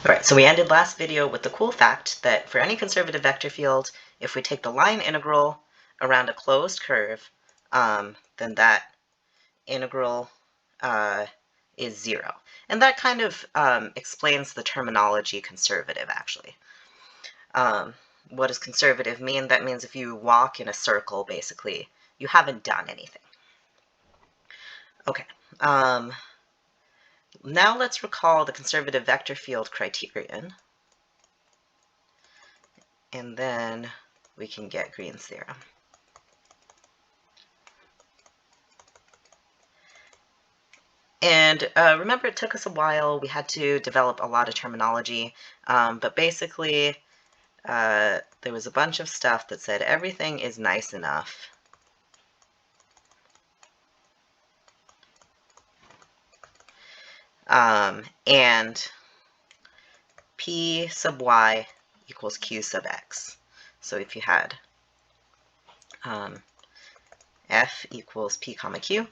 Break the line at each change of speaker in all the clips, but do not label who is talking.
Alright, so we ended last video with the cool fact that for any conservative vector field, if we take the line integral around a closed curve, then that integral is 0. And that kind of explains the terminology conservative, actually. What does conservative mean? That means if you walk in a circle, basically, you haven't done anything. Okay. Now let's recall the conservative vector field criterion. And then we can get Green's theorem. And remember, it took us a while. We had to develop a lot of terminology. But basically, there was a bunch of stuff that said everything is nice enough. And P sub y equals Q sub x. So if you had F equals P comma Q,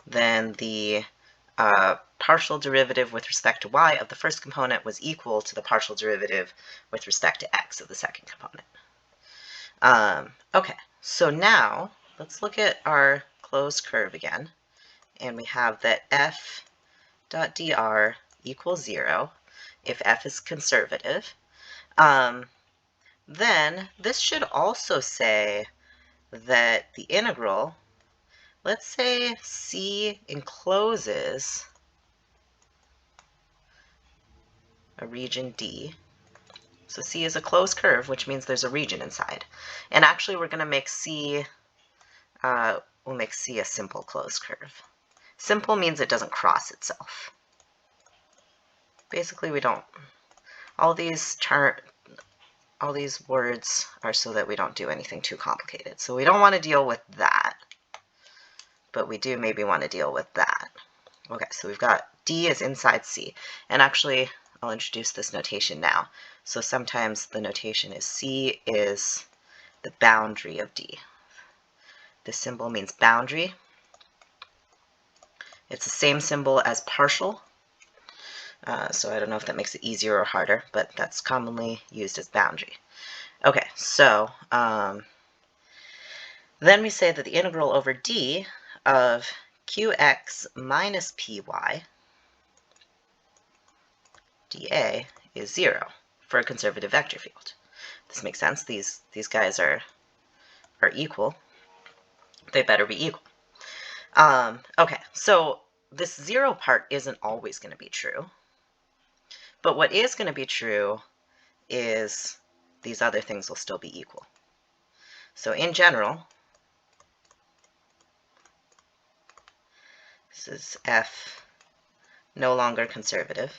then the partial derivative with respect to y of the first component was equal to the partial derivative with respect to x of the second component. Okay, so now let's look at our closed curve again. And we have that f dot dr equals 0 if f is conservative. Then this should also say that the integral, let's say C encloses a region D. So C is a closed curve, which means there's a region inside. And actually, we're going to make C, we'll make C a simple closed curve. Simple means it doesn't cross itself. Basically, we don't, all these words are so that we don't do anything too complicated. So we don't want to deal with that, but we do maybe want to deal with that. Okay, so we've got D is inside C. And actually, I'll introduce this notation now. So sometimes the notation is C is the boundary of D. This symbol means boundary. It's the same symbol as partial. So I don't know if that makes it easier or harder, but that's commonly used as boundary. Okay, so then we say that the integral over D of qx minus py dA is 0 for a conservative vector field. This makes sense. These guys are equal. They better be equal. Okay, so this 0 part isn't always going to be true. But what is going to be true is these other things will still be equal. So in general, this is f no longer conservative.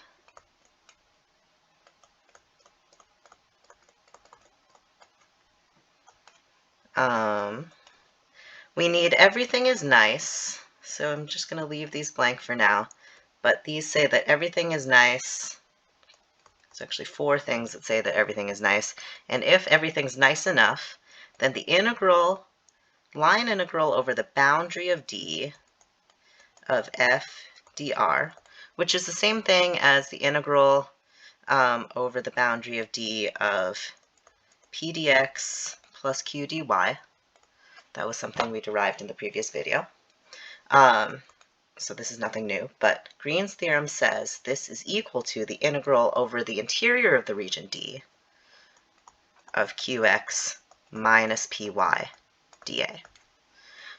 We need everything is nice, so I'm just going to leave these blank for now. But these say that everything is nice. There's actually 4 things that say that everything is nice. And if everything's nice enough, then the integral, line integral over the boundary of D of f dr, which is the same thing as the integral over the boundary of D of p dx plus q dy. That was something we derived in the previous video. So this is nothing new, but Green's theorem says this is equal to the integral over the interior of the region D of qx minus py dA.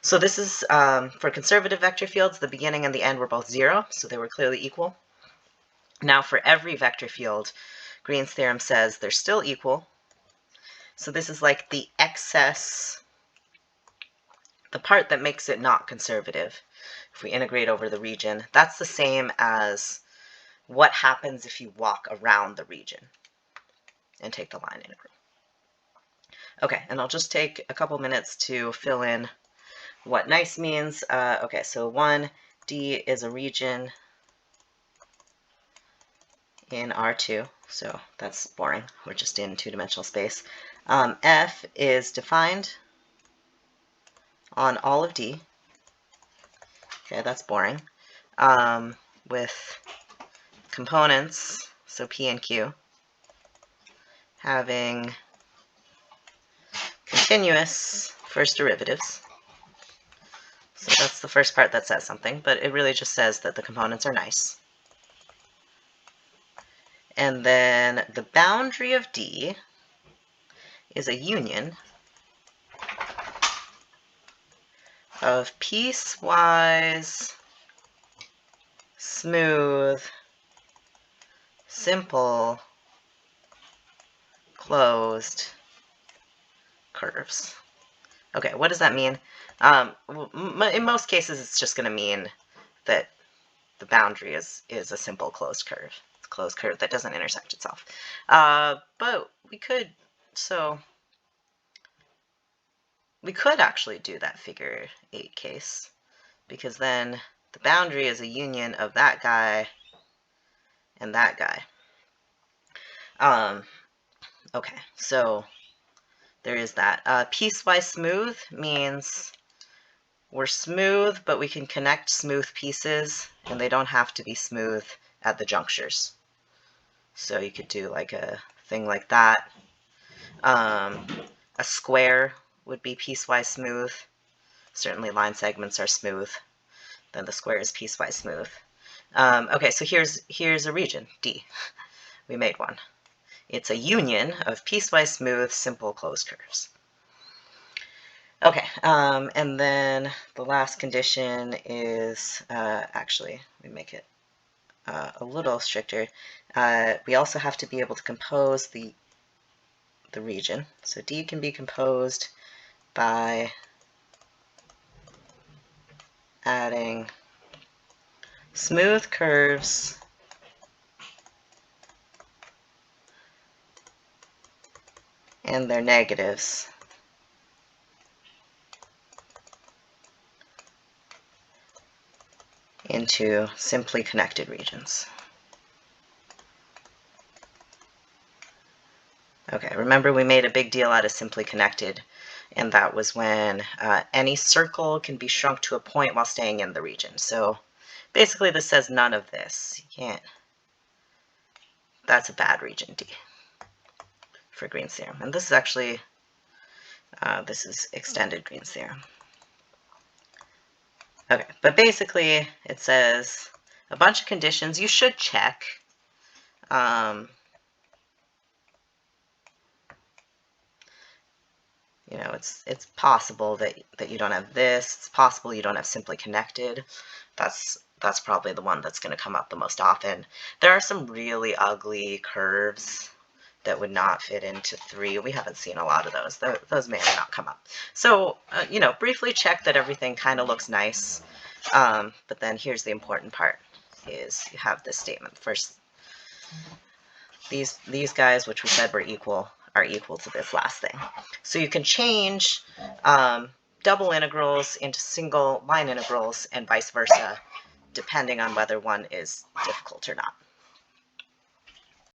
So this is, for conservative vector fields, the beginning and the end were both 0, so they were clearly equal. Now for every vector field, Green's theorem says they're still equal. So this is like the excess, the part that makes it not conservative. If we integrate over the region, that's the same as what happens if you walk around the region and take the line integral. Okay, and I'll just take a couple minutes to fill in what nice means. Okay, so 1, D is a region in R2, so that's boring. We're just in 2-dimensional space. F is defined on all of D. Okay, that's boring. With components so P and Q, having continuous first derivatives. So that's the first part that says something, but it really just says that the components are nice. And then the boundary of D is a union of piecewise smooth, simple, closed curves. Okay, what does that mean? In most cases, it's just going to mean that the boundary is a simple closed curve. It's a closed curve that doesn't intersect itself. But we could actually do that figure 8 case, because then the boundary is a union of that guy and that guy. Okay, so there is that. Piecewise smooth means we're smooth, but we can connect smooth pieces, and they don't have to be smooth at the junctures. So you could do like a thing like that. A square would be piecewise smooth. Certainly line segments are smooth. Then the square is piecewise smooth. Okay, so here's a region, D. We made one. It's a union of piecewise smooth, simple closed curves. Okay, and then the last condition is, actually, we make it a little stricter. We also have to be able to compose the region. So D can be composed by adding smooth curves and their negatives into simply connected regions. Okay, remember we made a big deal out of simply connected, and that was when any circle can be shrunk to a point while staying in the region. So basically this says none of this. You can't. That's a bad region, D, for Green's theorem. And this is actually, this is extended Green's theorem. Okay, but basically it says a bunch of conditions you should check. You know, it's possible that you don't have this. It's possible you don't have simply connected. That's probably the one that's going to come up the most often. There are some really ugly curves that would not fit into 3. We haven't seen a lot of those. Those may or may not come up. So, you know, briefly check that everything kind of looks nice. But then here's the important part, is you have this statement. First, these guys, which we said were equal, are equal to this last thing. So you can change double integrals into single line integrals and vice versa, depending on whether one is difficult or not.